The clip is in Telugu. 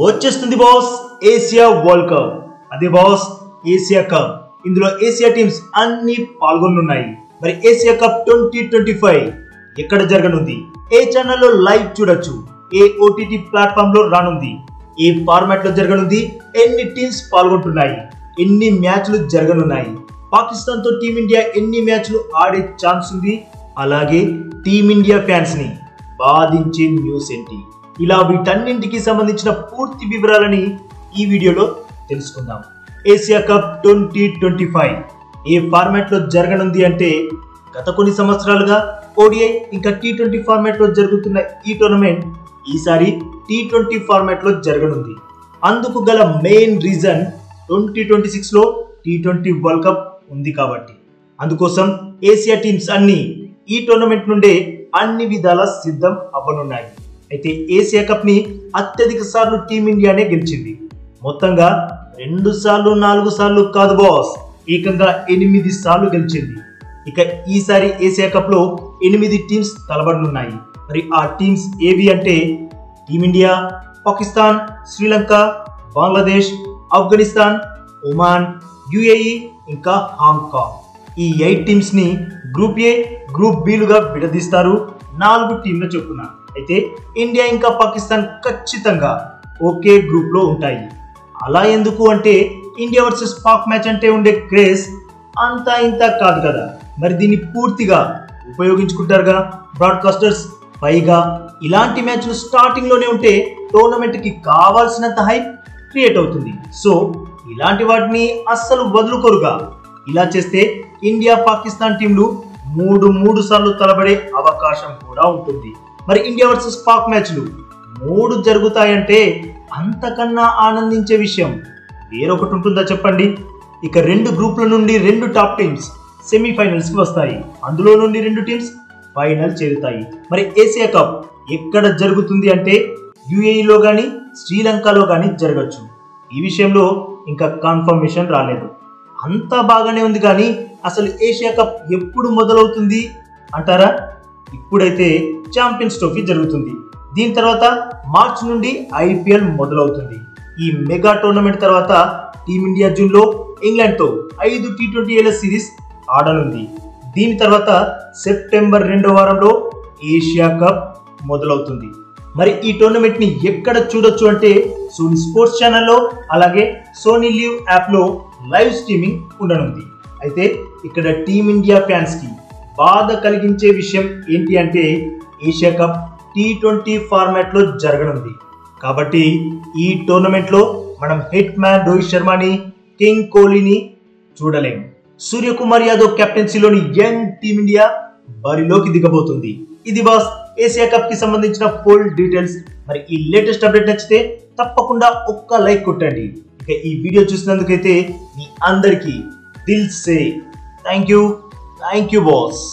వచ్చేస్తుంది బాస్ ఏసియా వరల్డ్ కప్. అదే బాస్ ఏసియా కప్. ఇందులో ఏసియా టీమ్స్ అన్ని పాల్గొనున్నాయి. మరి ఏసియా కప్ 2025 ఎక్కడ జరగనుంది, ఏ ఛానల్లో లైవ్ చూడొచ్చు, ఏ ఓటీటీ ప్లాట్ఫామ్ లో రానుంది, ఏ ఫార్మాట్ లో జరగనుంది, ఎన్ని టీమ్స్ పాల్గొంటున్నాయి, ఎన్ని మ్యాచ్లు జరగనున్నాయి, పాకిస్తాన్ తో టీమిండియా ఎన్ని మ్యాచ్లు ఆడే ఛాన్స్ ఉంది, అలాగే టీమిండియా ఫ్యాన్స్ ని బాధించే న్యూస్ ఏంటి, ఇలా వీటన్నింటికి సంబంధించిన పూర్తి వివరాలని ఈ వీడియోలో తెలుసుకుందాం. ఏసియా కప్ 2025 ఏ ఫార్మాట్ లో జరగనుంది అంటే, గత కొన్ని సంవత్సరాలుగా ఓడిఐ ఇంకా టీ20 ఫార్మాట్ లో జరుగుతున్న ఈ టోర్నమెంట్ ఈసారి టీ20 ఫార్మాట్ లో జరగనుంది. అందుకు గల మెయిన్ రీజన్ 2026 లో టీ20 వరల్డ్ కప్ ఉంది కాబట్టి. అందుకోసం ఏసియా టీమ్స్ అన్ని ఈ టోర్నమెంట్ నుండే అన్ని విధాల సిద్ధం అవ్వనున్నాయి. అయితే ఏసియా కప్ ని అత్యధిక సార్లు టీమిండియానే గెలిచింది. మొత్తంగా 2 సార్లు 4 సార్లు కాదు బాస్, ఏకంగా 8 సార్లు గెలిచింది. ఇక ఈసారి ఏసియా కప్ లో 8 టీమ్స్ తలబడనున్నాయి. మరి ఆ టీమ్స్ ఏవి అంటే, team India, Pakistan, Sri Lanka, Bangladesh, Afghanistan, Oman, UAE ఇంకా హాంకాంగ్. ఈ 8 టీమ్స్ ని గ్రూప్ ఏ, గ్రూప్ బిలుగా విడదీస్తారు, 4 టీంల చొప్పున. అయితే ఇండియా ఇంకా పాకిస్తాన్ ఖచ్చితంగా ఒకే గ్రూప్ లో ఉంటాయి. అలా ఎందుకు అంటే, ఇండియా వర్సెస్ పాక్ మ్యాచ్ అంటే ఉండే క్రేజ్ అంతా ఇంత కాదు కదా. మరి దీన్ని పూర్తిగా ఉపయోగించుకుంటారుగా బ్రాడ్కాస్టర్స్. పైగా ఇలాంటి మ్యాచ్లు స్టార్టింగ్ లోనే ఉంటే టోర్నమెంట్ కి కావాల్సినంత హైప్ క్రియేట్ అవుతుంది. సో ఇలాంటి వాటిని అస్సలు వదులుకోరుగా. ఇలా చేస్తే ఇండియా పాకిస్తాన్ టీంలు 3 సార్లు తలబడే అవకాశం కూడా ఉంటుంది. మరి ఇండియా వర్సెస్ పాక్ మ్యాచ్లు 3 జరుగుతాయంటే అంతకన్నా ఆనందించే విషయం వేరొకటి ఉంటుందా చెప్పండి. ఇక 2 గ్రూపుల నుండి 2 టాప్ టీమ్స్ సెమీఫైనల్స్ కి వస్తాయి. అందులో నుండి 2 టీమ్స్ ఫైనల్ చేరుతాయి. మరి ఏసియా కప్ ఎక్కడ జరుగుతుంది అంటే, యుఏఈలో గానీ శ్రీలంకలో గానీ జరగచ్చు. ఈ విషయంలో ఇంకా కన్ఫర్మేషన్ రాలేదు. అంతా బాగానే ఉంది కానీ అసలు ఏషియా కప్ ఎప్పుడు మొదలవుతుంది అంటారా? ఇప్పుడైతే ఛాంపియన్స్ ట్రోఫీ జరుగుతుంది. దీని తర్వాత మార్చ్ నుండి ఐపీఎల్ మొదలవుతుంది. ఈ మెగా టోర్నమెంట్ తర్వాత టీమిండియా జూన్ లో ఇంగ్లాండ్ తో 5 టీ20 సిరీస్ ఆడనుంది. దీని తర్వాత సెప్టెంబర్ 2వ వారంలో ఏషియా కప్ మొదలవుతుంది. మరి ఈ టోర్నమెంట్ ని ఎక్కడ చూడొచ్చు అంటే, సోనీ స్పోర్ట్స్ ఛానల్లో, అలాగే సోనీ లివ్ యాప్ లో లైవ్ స్ట్రీమింగ్ ఉండనుంది. అయితే ఇక్కడ టీమిండియా ఫ్యాన్స్ కి బాధ కలిగించే విషయం ఏంటి అంటే, ఏషియా కప్ టీ20 ఫార్మాట్ లో జరగనుంది కాబట్టి ఈ టోర్నమెంట్ లో మనం హిట్ మ్యాన్ రోహిత్ శర్మని, కింగ్ కోహ్లీని చూడలేం. సూర్యకుమార్ యాదవ్ కెప్టెన్సీలోని యంగ్ టీమిండియా బరిలోకి దిగబోతుంది. ఇది బాస్ ఏసియా కప్ కి సంబంధించిన ఫుల్ డీటెయిల్స్. మరి ఈ లేటెస్ట్ అప్డేట్ నచ్చితే తప్పకుండా ఒక్క లైక్ కొట్టండి. ఇక ఈ వీడియో చూసినందుకైతే మీ అందరికీ దిల్ సే థ్యాంక్ యూ బాస్.